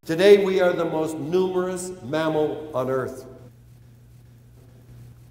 Today we are the most numerous mammal on Earth.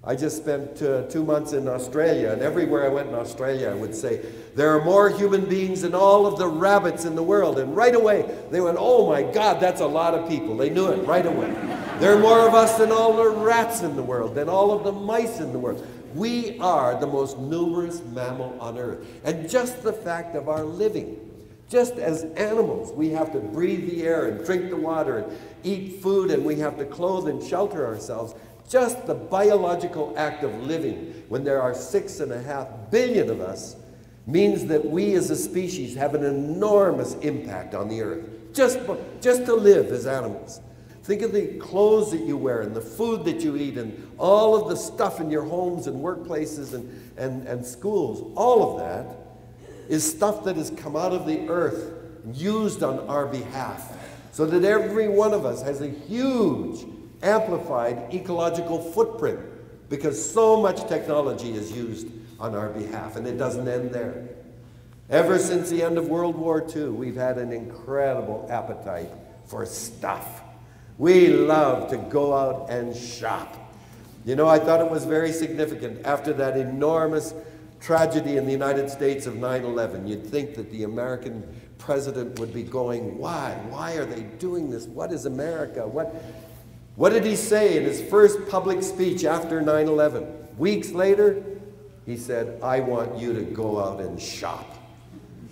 I just spent 2 months in Australia, and everywhere I went in Australia I would say, there are more human beings than all of the rabbits in the world. And right away they went, oh my God, that's a lot of people. They knew it right away. There are more of us than all the rats in the world, than all of the mice in the world. We are the most numerous mammal on Earth. And just the fact of our living, just as animals, we have to breathe the air and drink the water and eat food, and we have to clothe and shelter ourselves. Just the biological act of living, when there are 6.5 billion of us, means that we as a species have an enormous impact on the Earth. Just to live as animals. Think of the clothes that you wear and the food that you eat and all of the stuff in your homes and workplaces and schools. All of that is stuff that has come out of the Earth, used on our behalf, so that every one of us has a huge amplified ecological footprint, because so much technology is used on our behalf, and it doesn't end there. Ever since the end of World War II, we've had an incredible appetite for stuff. We love to go out and shop. You know, I thought it was very significant after that enormous tragedy in the United States of 9/11. You'd think that the American president would be going, why? Why are they doing this? What is America? What did he say in his first public speech after 9/11? Weeks later, he said, I want you to go out and shop.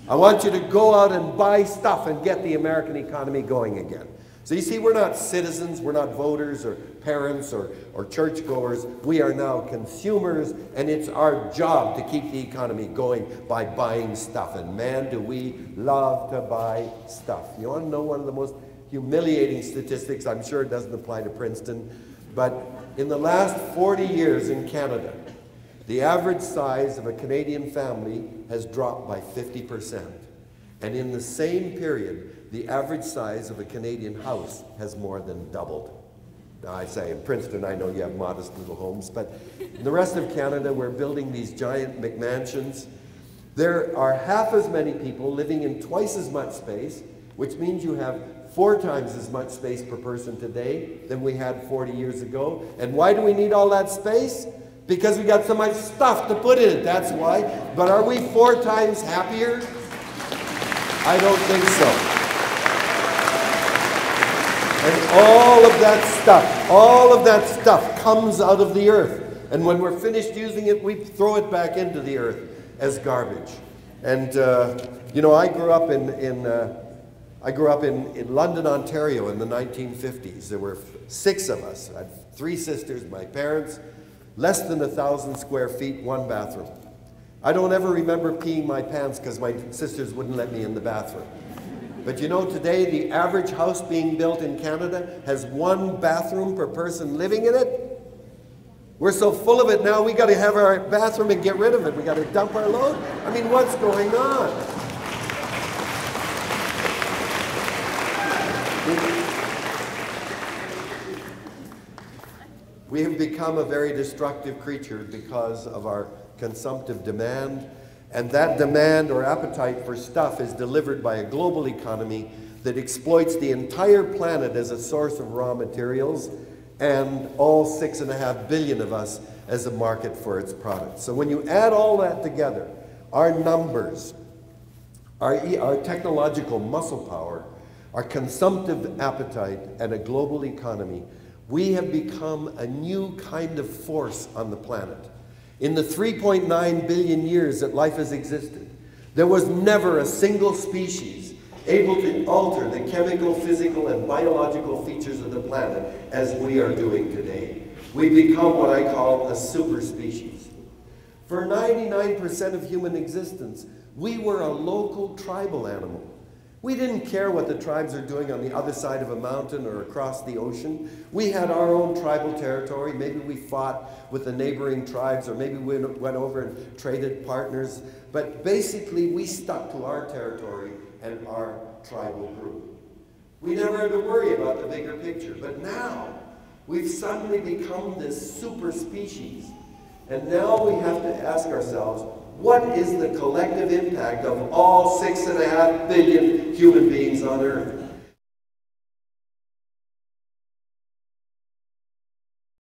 I want you to go out and buy stuff and get the American economy going again. So you see, we're not citizens, we're not voters or parents or churchgoers. We are now consumers, and it's our job to keep the economy going by buying stuff. And man, do we love to buy stuff. You want to know one of the most humiliating statistics? I'm sure it doesn't apply to Princeton, but in the last 40 years in Canada, the average size of a Canadian family has dropped by 50%. And in the same period, the average size of a Canadian house has more than doubled. Now I say in Princeton, I know you have modest little homes, but in the rest of Canada, we're building these giant McMansions. There are half as many people living in twice as much space, which means you have 4 times as much space per person today than we had 40 years ago. And why do we need all that space? Because we got so much stuff to put in it, that's why. But are we 4 times happier? I don't think so. And all of that stuff comes out of the earth. And when we're finished using it, we throw it back into the earth as garbage. And you know, I grew up in London, Ontario in the 1950s. There were 6 of us. I had 3 sisters, my parents, less than 1,000 square feet, 1 bathroom. I don't ever remember peeing my pants because my sisters wouldn't let me in the bathroom. But you know, today the average house being built in Canada has 1 bathroom per person living in it. We're so full of it now, we got to have our bathroom and get rid of it. We got to dump our load. I mean, what's going on? We have become a very destructive creature because of our consumptive demand, and that demand or appetite for stuff is delivered by a global economy that exploits the entire planet as a source of raw materials, and all 6.5 billion of us as a market for its products. So when you add all that together, our numbers, our technological muscle power, our consumptive appetite, and a global economy, we have become a new kind of force on the planet. In the 3.9 billion years that life has existed, there was never a single species able to alter the chemical, physical, and biological features of the planet as we are doing today. We've become what I call a super species. For 99% of human existence, we were a local tribal animal. We didn't care what the tribes are doing on the other side of a mountain or across the ocean. We had our own tribal territory. Maybe we fought with the neighboring tribes, or maybe we went over and traded partners. But basically, we stuck to our territory and our tribal group. We never had to worry about the bigger picture. But now, we've suddenly become this super species. And now we have to ask ourselves, what is the collective impact of all 6.5 billion human beings on Earth?